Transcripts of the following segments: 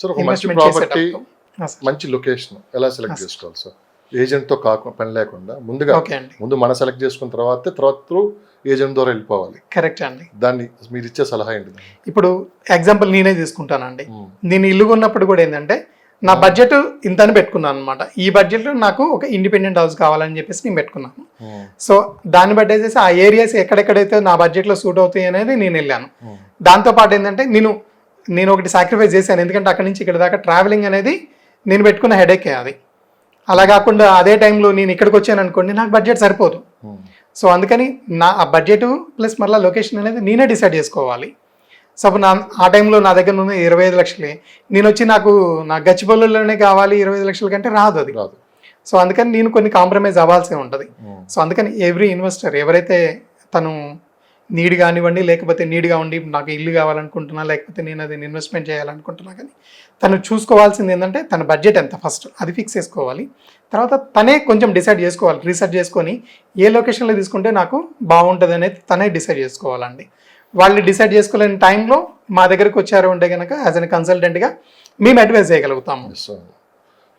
Sir ఒక మంచి investment property చేసేటప్పుడు. మంచి లొకేషన్ ఎలా సెలెక్ట్ చేసుకోవాలి సార్? ఏజెంట్తో పని లేకుండా ముందుగా ఓకే అండి, ముందు మనం సెలెక్ట్ చేసుకున్న తర్వాత త్రూ ఏజెంట్ ద్వారా వెళ్ళిపోవాలి. కరెక్ట్ అండి. దాన్ని మీరు ఇచ్చే సలహా ఏంటి? ఇప్పుడు ఎగ్జాంపుల్ నేనే తీసుకుంటానండి. నేను ఇల్లు కొన్నప్పుడు కూడా ఏంటంటే నా బడ్జెట్ ఇంత అని పెట్టుకున్నాను అనమాట. ఈ బడ్జెట్లో నాకు ఒక ఇండిపెండెంట్ హౌస్ కావాలని చెప్పేసి నేను పెట్టుకున్నాను. సో దాన్ని బట్టి వచ్చేసి ఆ ఏరియాస్ ఎక్కడెక్కడైతే నా బడ్జెట్లో సూట్ అవుతాయి అనేది నేను వెళ్ళాను. దాంతోపాటు ఏంటంటే నేను ఒకటి సాక్రిఫైస్ చేశాను, ఎందుకంటే అక్కడి నుంచి ఇక్కడ దాకా ట్రావెలింగ్ అనేది నేను పెట్టుకున్న హెడేకే అది. అలా కాకుండా అదే టైంలో నేను ఇక్కడికి వచ్చాను అనుకోండి, నాకు బడ్జెట్ సరిపోదు. సో అందుకని నా బడ్జెట్ ప్లస్ మళ్ళీ లొకేషన్ అనేది నేనే డిసైడ్ చేసుకోవాలి. సో ఆ టైంలో నా దగ్గర ఉన్న 25 లక్షలే, నేను వచ్చి నాకు గచ్చిబౌలిలోనే కావాలి 25 లక్షల కంటే రాదు అది. సో అందుకని నేను కొన్ని కాంప్రమైజ్ అవ్వాల్సి ఉంటుంది. సో అందుకని ఎవ్రీ ఇన్వెస్టర్ ఎవరైతే తను నీడ్ కానివ్వండి, లేకపోతే నీడ్గా ఉండి నాకు ఇల్లు కావాలనుకుంటున్నా, లేకపోతే నేను అది ఇన్వెస్ట్మెంట్ చేయాలనుకుంటున్నా, కానీ తను చూసుకోవాల్సింది ఏంటంటే తన బడ్జెట్ ఎంత ఫస్ట్ అది ఫిక్స్ చేసుకోవాలి. తర్వాత తనే కొంచెం డిసైడ్ చేసుకోవాలి, రీసెర్చ్ చేసుకొని ఏ లొకేషన్లో తీసుకుంటే నాకు బాగుంటుంది అనేది తనే డిసైడ్ చేసుకోవాలండి. వాళ్ళు డిసైడ్ చేసుకోలేని టైంలో మా దగ్గరకు వచ్చారు అంటే కనుక యాజ్ అన్ కన్సల్టెంట్గా మేము అడ్వైజ్ చేయగలుగుతాము.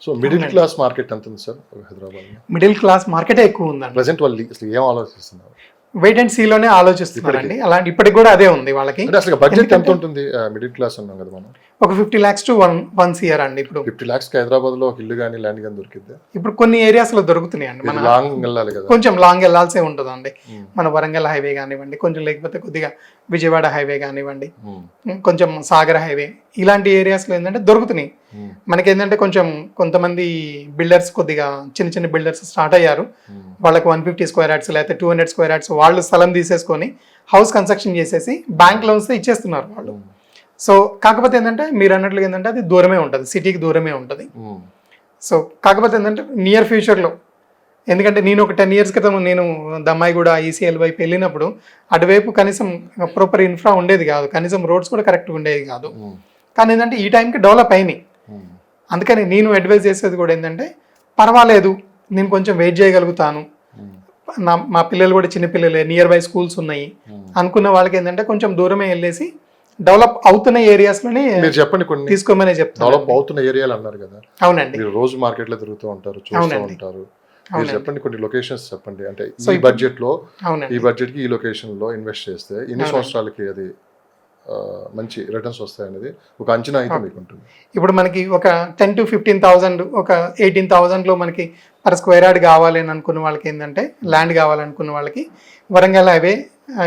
సో మిడిల్ క్లాస్ మార్కెట్ ఎంత ఉంది సార్ హైదరాబాద్? మిడిల్ క్లాస్ మార్కెటే ఎక్కువ ఉందండి. ప్రెసెంట్ వాళ్ళు అసలు ఏం ఆలోచిస్తున్నారు? వెయిట్ అండ్ సీలోనే ఆలోచిస్తున్నారండి. అలాంటి ఇప్పటికి కూడా అదే ఉంది వాళ్ళకి. అసలు బడ్జెట్ ఎంత ఉంటుంది మిడిల్ క్లాస్ అన్నాం కదా మనం? ఒక 50 lakhs to 1 CR అండి. ఇప్పుడు 50 lakhs హైదరాబాద్ లో ఒక ఇల్లు కానీ ల్యాండ్ కానీ దొరికిద్ది? ఇప్పుడు కొన్ని ఏరియాస్ లో దొరుకుతున్నాయి అండి. మన లాంగ్ వెళ్ళాలి కదా, కొంచెం లాంగ్ వెళ్ళాల్సి ఉంటుందండి. మన వరంగల్ హైవే కానివ్వండి, కొంచెం లేకపోతే కొద్దిగా విజయవాడ హైవే కానివ్వండి, కొంచెం సాగర్ హైవే, ఇలాంటి ఏరియాస్ లో ఏంటంటే దొరుకుతున్నాయి. మనకి ఏంటంటే కొంచెం కొంతమంది బిల్డర్స్ కొద్దిగా చిన్న చిన్న బిల్డర్స్ స్టార్ట్ అయ్యారు. వాళ్ళకి 150 square yards లేకపోతే 200 square yards వాళ్ళు స్థలం తీసేసుకొని హౌస్ కన్స్ట్రక్షన్ చేసేసి బ్యాంక్ లోన్స్ ఇచ్చేస్తున్నారు వాళ్ళు. సో కాకపోతే ఏంటంటే మీరు అన్నట్లుగా ఏంటంటే అది దూరమే ఉంటుంది, సిటీకి దూరమే ఉంటుంది. సో కాకపోతే ఏంటంటే నియర్ ఫ్యూచర్లో, ఎందుకంటే నేను ఒక 10 years క్రితం నేను దమ్మాయిగూడ ఈసీఎల్ వైపు వెళ్ళినప్పుడు అటువైపు కనీసం ప్రాపర్ ఇన్ఫ్రా ఉండేది కాదు, కనీసం రోడ్స్ కూడా కరెక్ట్గా ఉండేది కాదు. కానీ ఏంటంటే ఈ టైంకి డెవలప్ అయినాయి. అందుకని నేను అడ్వైజ్ చేసేది కూడా ఏంటంటే పర్వాలేదు, నేను కొంచెం వెయిట్ చేయగలుగుతాను, మా పిల్లలు కూడా చిన్నపిల్లలే, నియర్ బై స్కూల్స్ ఉన్నాయి అనుకున్న వాళ్ళకి ఏంటంటే కొంచెం దూరమే వెళ్ళేసి డెవలప్ అవుతున్న ఏరియాస్ లోనే మీరు చెప్పండి కొన్ని తీసుకోమని చెప్తాను. డెవలప్ అవుతున్న ఏరియాలు అన్నారు కదా. అవునండి, మీరు రోజు మార్కెట్ లో తిరుగుతూ ఉంటారు, చూస్తూ ఉంటారు. మీరు చెప్పండి కొన్ని లొకేషన్స్ చెప్పండి, అంటే ఈ బడ్జెట్ లో ఈ బడ్జెట్ కి ఈ లొకేషన్ లో ఇన్వెస్ట్ చేస్తే ఎన్ని సంవత్సరాలకి అది మంచి రిటర్న్స్ వస్తాయి అనేది ఒక అంచనా అయితే మీకు ఉంటుంది. ఇప్పుడు మనకి ఒక 10 to 15,000 ఒక 18,000 లో మనకి పర్ స్క్వేర్ యార్డ్ కావాలి అని అనుకున్న వాళ్ళకి ఏంటంటే ల్యాండ్ కావాలనుకున్న వాళ్ళకి వరంగల్ హైవే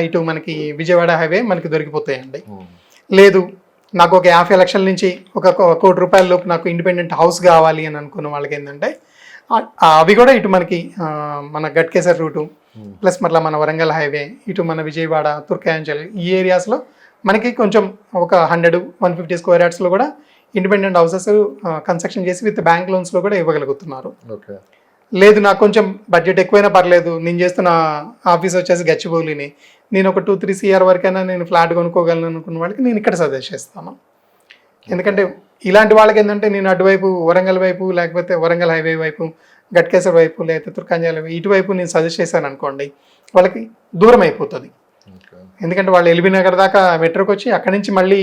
ఇటు మనకి విజయవాడ హైవే మనకి దొరికిపోతాయండి. లేదు నాకు ఒక 50 లక్షల నుంచి ఒక 1 కోటి రూపాయలలోపు నాకు ఇండిపెండెంట్ హౌస్ కావాలి అని అనుకున్న వాళ్ళకి ఏంటంటే అవి కూడా ఇటు మనకి మన గట్కేసర్ రూటు ప్లస్ మళ్ళీ మన వరంగల్ హైవే ఇటు మన విజయవాడ తుర్కాయంచల్ ఈ ఏరియాస్లో మనకి కొంచెం ఒక 100-150 square yards లో కూడా ఇండిపెండెంట్ హౌసెస్ కన్స్ట్రక్షన్ చేసి విత్ బ్యాంక్ లోన్స్లో కూడా ఇవ్వగలుగుతున్నారు. లేదు నాకు కొంచెం బడ్జెట్ ఎక్కువైనా పర్లేదు, నేను చేస్తున్న ఆఫీస్ వచ్చేసి గచ్చిబౌలిని, నేను ఒక 2-3 CR వరకైనా నేను ఫ్లాట్ కొనుక్కోగలను అనుకున్న వాళ్ళకి నేను ఇక్కడ సజెస్ట్ చేస్తాను. ఎందుకంటే ఇలాంటి వాళ్ళకి ఏంటంటే నేను అటువైపు వరంగల్ వైపు లేకపోతే వరంగల్ హైవే వైపు గట్కేసర్ వైపు లేకపోతే తుర్కాంజల్ వైపు ఇటువైపు నేను సజెస్ట్ చేశాను అనుకోండి, వాళ్ళకి దూరం అయిపోతుంది. ఎందుకంటే వాళ్ళు ఎల్బీ నగర్ దాకా మెట్రోకి వచ్చి అక్కడి నుంచి మళ్ళీ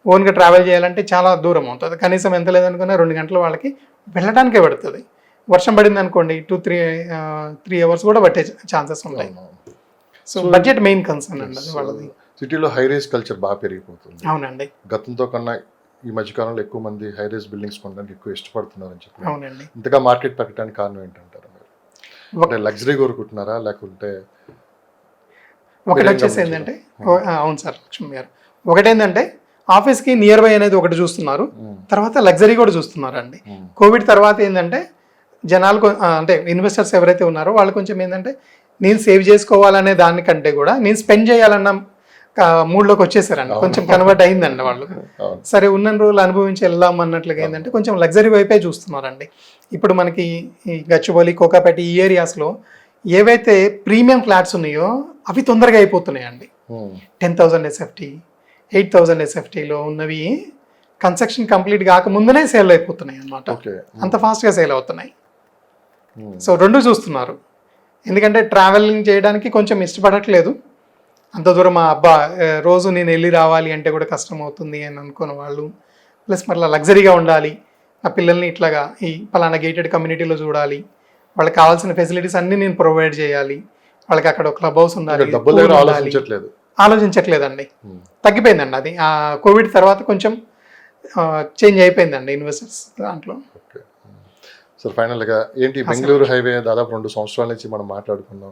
ఓన్గా ట్రావెల్ చేయాలంటే చాలా దూరం అవుతుంది. కనీసం ఎంత లేదనుకున్నా 2 గంటలు వాళ్ళకి వెళ్ళడానికే పడుతుంది. వర్షం పడింది అనుకోండి 2-3 hours కూడా పట్టే ఛాన్సెస్ ఉంటాయి. సో బడ్జెట్ మెయిన్ కన్సర్న్ అండి వాళ్ళది. సిటీలో హై రైజ్ కల్చర్ బాగా పెరిగిపోతుంది. అవునండి, గతంతో కన్నా ఈ మధ్యకాలంలో ఎక్కువ మంది హై రైజ్ బిల్డింగ్స్ కొనడానికి ఎక్కువ ఇష్టపడుతున్నారని చెప్పి. అవునండి, ఇంతగా మార్కెట్ పెరగడానికి కారణం ఏంటంటారు? అంటే లగ్జరీ కోరుకుంటున్నారా లేకుంటే? ఒకటి వచ్చేసి ఏంటంటే అవును సార్ లక్ష్మి గారు, ఒకటేంటంటే ఆఫీస్కి నియర్ బై అనేది ఒకటి చూస్తున్నారు, తర్వాత లగ్జరీ కూడా చూస్తున్నారు అండి. కోవిడ్ తర్వాత ఏంటంటే జనాలు అంటే ఇన్వెస్టర్స్ ఎవరైతే ఉన్నారో వాళ్ళు కొంచెం ఏంటంటే నేను సేవ్ చేసుకోవాలనే దానికంటే కూడా నేను స్పెండ్ చేయాలన్న మూడ్లోకి వచ్చేసారండి. కొంచెం కన్వర్ట్ అయిందండి వాళ్ళు. సరే ఉన్న రోజులు అనుభవించి వెళ్దాం అన్నట్లుగా ఏంటంటే కొంచెం లగ్జరీ వైపే చూస్తున్నారండి. ఇప్పుడు మనకి ఈ గచ్చిబౌలి కోకాపేట ఈ ఏరియాస్లో ఏవైతే ప్రీమియం ఫ్లాట్స్ ఉన్నాయో అవి తొందరగా అయిపోతున్నాయండి. 10,000 SFT 8,000 SFTలో ఉన్నవి కన్స్ట్రక్షన్ కంప్లీట్ కాకముందునే సేల్ అయిపోతున్నాయి అన్నమాట. అంత ఫాస్ట్గా సేల్ అవుతున్నాయి. సో రెండు చూస్తున్నారు. ఎందుకంటే ట్రావెలింగ్ చేయడానికి కొంచెం ఇష్టపడట్లేదు, అంత దూరం రోజు నేను వెళ్ళి రావాలి అంటే కూడా కష్టం అవుతుంది అని అనుకున్న వాళ్ళు, ప్లస్ మళ్ళీ లగ్జరీగా ఉండాలి, నా పిల్లల్ని ఇట్లాగా ఈ పలానా గేటెడ్ కమ్యూనిటీలో చూడాలి, వాళ్ళకి కావాల్సిన ఫెసిలిటీస్ అన్నీ నేను ప్రొవైడ్ చేయాలి, వాళ్ళకి అక్కడ ఒక క్లబ్ హౌస్ ఉండాలి, డబ్బుల దగ్గర ఆలోచించట్లేదు. ఆలోచించట్లేదండి. తగ్గిపోయిందండి అది. ఆ కోవిడ్ తర్వాత కొంచెం చేంజ్ అయిపోయిందండి ఇన్వెస్టర్స్ దాంట్లో. సార్ ఫైనల్గా ఏంటి, బెంగళూరు హైవే దాదాపు 2 సంవత్సరాల నుంచి మనం మాట్లాడుకున్నాం.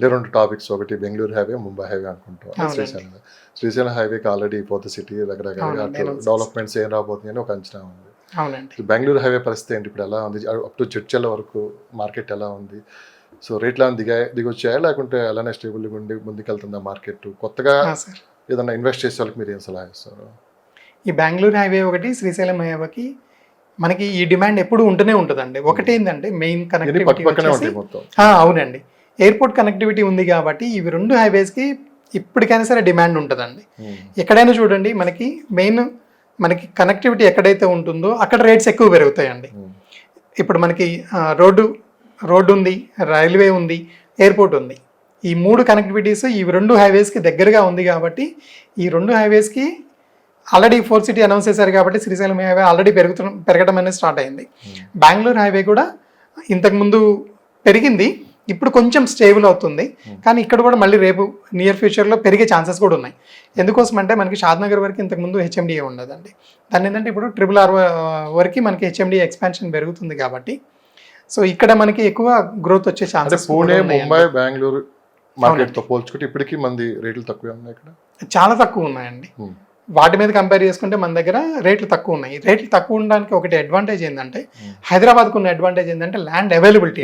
రెండు టాపిక్స్, ఒకటి బెంగళూరు హైవే, ముంబై హైవే అనుకుంటాం. శ్రీశైలం హైవేకి ఆల్రెడీ పోతే సిటీ రకరకాల డెవలప్మెంట్స్ ఏం రాబోతుంది అని ఒక అంచనా ఉంది. అవునండి. బెంగళూరు హైవే పరిస్థితి ఏంటి ఇప్పుడు, ఎలా ఉంది? అప్ టు జడ్చర్ల వరకు మార్కెట్ ఎలా ఉంది? సో రేట్లు దిగొచ్చాయా, లేకుంటే అలానే స్టేబుల్గా ఉండి ముందుకెళ్తుందా మార్కెట్? కొత్తగా ఏదన్నా ఇన్వెస్ట్ చేసే వాళ్ళకి మీరు ఏం సలహా ఇస్తారు? ఈ బెంగళూరు హైవే ఒకటి, శ్రీశైలం హైవేకి మనకి ఈ డిమాండ్ ఎప్పుడు ఉంటూనే ఉంటుందండి. ఒకటి ఏంటంటే మెయిన్ కనెక్టివిటీ. అవునండి, ఎయిర్పోర్ట్ కనెక్టివిటీ ఉంది కాబట్టి ఇవి 2 హైవేస్కి ఇప్పటికైనా సరే డిమాండ్ ఉంటుందండి. ఎక్కడైనా చూడండి, మనకి కనెక్టివిటీ ఎక్కడైతే ఉంటుందో అక్కడ రేట్స్ ఎక్కువ పెరుగుతాయండి. ఇప్పుడు మనకి రోడ్డు ఉంది, రైల్వే ఉంది, ఎయిర్పోర్ట్ ఉంది. ఈ 3 కనెక్టివిటీస్ ఈ 2 హైవేస్కి దగ్గరగా ఉంది కాబట్టి ఈ 2 హైవేస్కి ఆల్రెడీ 4 సిటీ అనౌన్స్ చేశారు కాబట్టి శ్రీశైలం హైవే ఆల్రెడీ పెరగడం అనేది స్టార్ట్ అయింది. బెంగళూరు హైవే కూడా ఇంతకుముందు పెరిగింది, ఇప్పుడు కొంచెం స్టేబుల్ అవుతుంది. కానీ ఇక్కడ కూడా మళ్ళీ రేపు నియర్ ఫ్యూచర్లో పెరిగే ఛాన్సెస్ కూడా ఉన్నాయి. ఎందుకోసం అంటే మనకి షాద్నగర్ వరకు ఇంతకుముందు హెచ్ఎండిఏ ఉండదండి. దాని ఏంటంటే ఇప్పుడు RRR వరకు మనకి హెచ్ఎండిఏ ఎక్స్పాన్షన్ పెరుగుతుంది కాబట్టి సో ఇక్కడ మనకి ఎక్కువ గ్రోత్ వచ్చే ఛాన్సెస్. పూణే, ముంబై, బెంగళూరు మార్కెట్తో పోల్చుకుంటే ఇప్పటికీ మంది రేట్లు తక్కువే ఉన్నాయి, ఇక్కడ చాలా తక్కువ ఉన్నాయండి. వాటి మీద కంపేర్ చేసుకుంటే మన దగ్గర రేట్లు తక్కువ ఉన్నాయి. రేట్లు తక్కువ ఉండడానికి ఒకటి అడ్వాంటేజ్ ఏంటంటే, హైదరాబాద్కు ఉన్న అడ్వాంటేజ్ ఏంటంటే ల్యాండ్ అవైలబిలిటీ.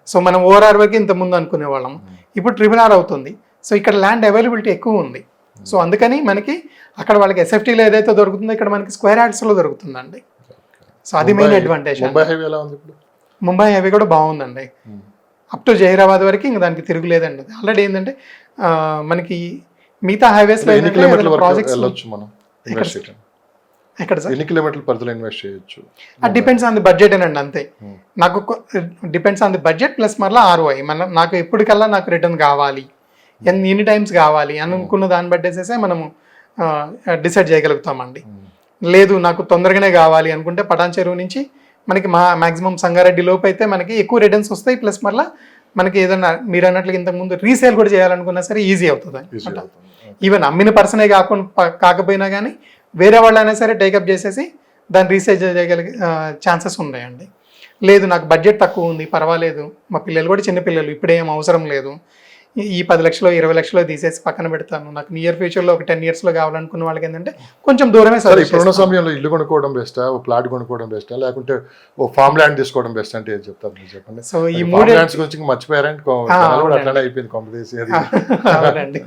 సో మనం ORR వరకు ఇంత ముందు అనుకునే వాళ్ళం, ఇప్పుడు RRR అవుతుంది. సో ఇక్కడ ల్యాండ్ అవైలబిలిటీ ఎక్కువ ఉంది. సో అందుకని మనకి అక్కడ వాళ్ళకి SFTలో ఏదైతే దొరుకుతుందో ఇక్కడ మనకి స్క్వేర్ యార్డ్స్లో దొరుకుతుందండి. సో అది మెయిన్ అడ్వాంటేజ్. ముంబై హైవే కూడా బాగుందండి, అప్ టు జహీరాబాద్ వరకు ఇంకా దానికి తిరుగులేదండి. ఆల్రెడీ ఏంటంటే మనకి మిగతా హైవేస్ లో ఎన్ని కిలోమీటర్ల వరకు వెళ్ళొచ్చు మనం ఇన్వెస్ట్ చేయడం? ఎక్కడ సార్ ఎన్ని కిలోమీటర్ల పరిధిలో ఇన్వెస్ట్ చేయొచ్చు? అది డిపెండ్స్ ఆన్ ది బడ్జెట్ అండి, అంతే. నాకు depends on the budget plus మళ్ళీ ROI. నాకు ఎప్పటికల్లా నాకు రిటర్న్ కావాలి, ఎన్ని టైమ్స్ కావాలి అనుకున్న దాన్ని బట్టేసేసే మనము డిసైడ్ చేయగలుగుతామండి. లేదు నాకు తొందరగానే కావాలి అనుకుంటే పటాన్ చెరువు నుంచి మనకి మాక్సిమం సంగారెడ్డి లోపు అయితే మనకి ఎక్కువ రిటర్న్స్ వస్తాయి. ప్లస్ మళ్ళీ మనకి ఏదన్నా మీరు అన్నట్లుగా ఇంతకుముందు రీసేల్ కూడా చేయాలనుకున్నా సరే ఈజీ అవుతుంది. ఈవెన్ అమ్మిన పర్సనే కాకపోయినా కానీ వేరే వాళ్ళైనా సరే టేకప్ చేసేసి దాన్ని రీసేల్ చేయగలిగే ఛాన్సెస్ ఉన్నాయండి. లేదు నాకు బడ్జెట్ తక్కువ ఉంది, పర్వాలేదు, మా పిల్లలు కూడా చిన్నపిల్లలు, ఇప్పుడేం అవసరం లేదు, ఈ 10 లక్షలు 20 లక్షలు తీసేసి పక్కన పెడతాను, నాకు నియర్ ఫ్యూచర్లో ఒక 10 yearsలో కావాలనుకున్న వాళ్ళకి ఏంటంటే కొంచెం దూరమే. సరే, ఇప్పుడున్న సమయంలో ఇల్లు కొనుక్కోవడం బెస్టా, ఓ ప్లాట్ కొనుక్కోవడం బెస్టా, లేకుంటే ఓ ఫామ్ ల్యాండ్ తీసుకోవడం బెస్ట్ అంటే ఏం చెప్తారు మీరు చెప్పండి? సో ఈ 3 ల్యాండ్స్ గురించి మర్చిపోయారంటే అట్లానే అయిపోయింది కాంపిటీషన్. అవునండి,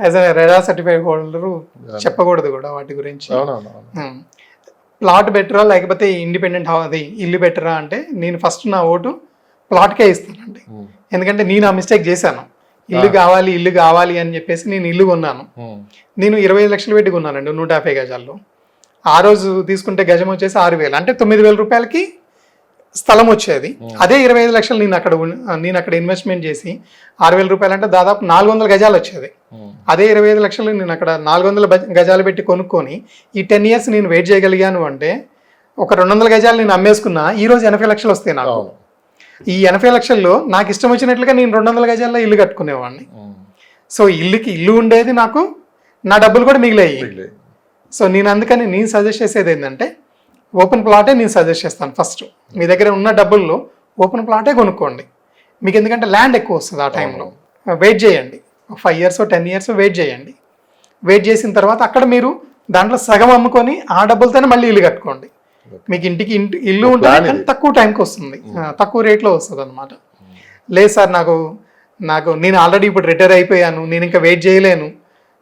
as a RERA certified holder చెప్పకూడదు కూడా వాటి గురించి. ప్లాట్ బెటరా లేకపోతే ఇండిపెండెంట్ అది ఇల్లు బెటరా అంటే నేను ఫస్ట్ నా ఓటు ప్లాట్కే ఇస్తానండి. ఎందుకంటే నేను ఆ మిస్టేక్ చేశాను, ఇల్లు కావాలి అని చెప్పేసి నేను ఇల్లు కొన్నాను. నేను 25 లక్షలు పెట్టి కొన్నానండి 150 గజాల్లో. ఆ రోజు తీసుకుంటే గజం వచ్చేసి 6,000, అంటే 9,000 రూపాయలకి స్థలం వచ్చేది. అదే 25 లక్షలు నేను అక్కడ ఇన్వెస్ట్మెంట్ చేసి 6,000 రూపాయలు అంటే దాదాపు 400 గజాలు వచ్చేది. అదే 25 లక్షలు నేను అక్కడ 400 గజాలు పెట్టి కొనుక్కొని ఈ 10 years నేను వెయిట్ చేయగలిగాను అంటే ఒక 200 గజాలు నేను అమ్మేసుకున్నా ఈ రోజు 80 లక్షలు వస్తాయి నాకు. ఈ 80 లక్షల్లో నాకు ఇష్టం వచ్చినట్లుగా నేను 200 గజాల్లో ఇల్లు కట్టుకునేవాడిని. సో ఇల్లు ఉండేది, నాకు నా డబ్బులు కూడా మిగిలాయి. సో నేను అందుకని నేను సజెస్ట్ చేసేది ఏంటంటే ఓపెన్ ప్లాటే నేను సజెస్ట్ చేస్తాను. ఫస్ట్ మీ దగ్గర ఉన్న డబ్బుల్లో ఓపెన్ ప్లాటే కొనుక్కోండి మీకు, ఎందుకంటే ల్యాండ్ ఎక్కువ వస్తుంది ఆ టైంలో. వెయిట్ చేయండి, 5 years 10 years వెయిట్ చేయండి. వెయిట్ చేసిన తర్వాత అక్కడ మీరు దాంట్లో సగం అమ్ముకొని ఆ డబ్బులతోనే మళ్ళీ ఇల్లు కట్టుకోండి. మీకు ఇల్లు ఉంటుంది కానీ తక్కువ టైంకి వస్తుంది, తక్కువ రేట్లో వస్తుంది అనమాట. లేదు సార్ నాకు నేను ఆల్రెడీ ఇప్పుడు రిటైర్ అయిపోయాను, నేను ఇంకా వెయిట్ చేయలేను,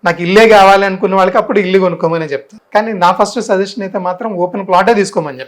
నాకు ఇల్లే కావాలి అనుకున్న వాళ్ళకి అప్పుడు ఇల్లు కొనుక్కోమని చెప్తాను. కానీ నా ఫస్ట్ సజెషన్ అయితే మాత్రం ఓపెన్ ప్లాటే తీసుకోమని చెప్తాను.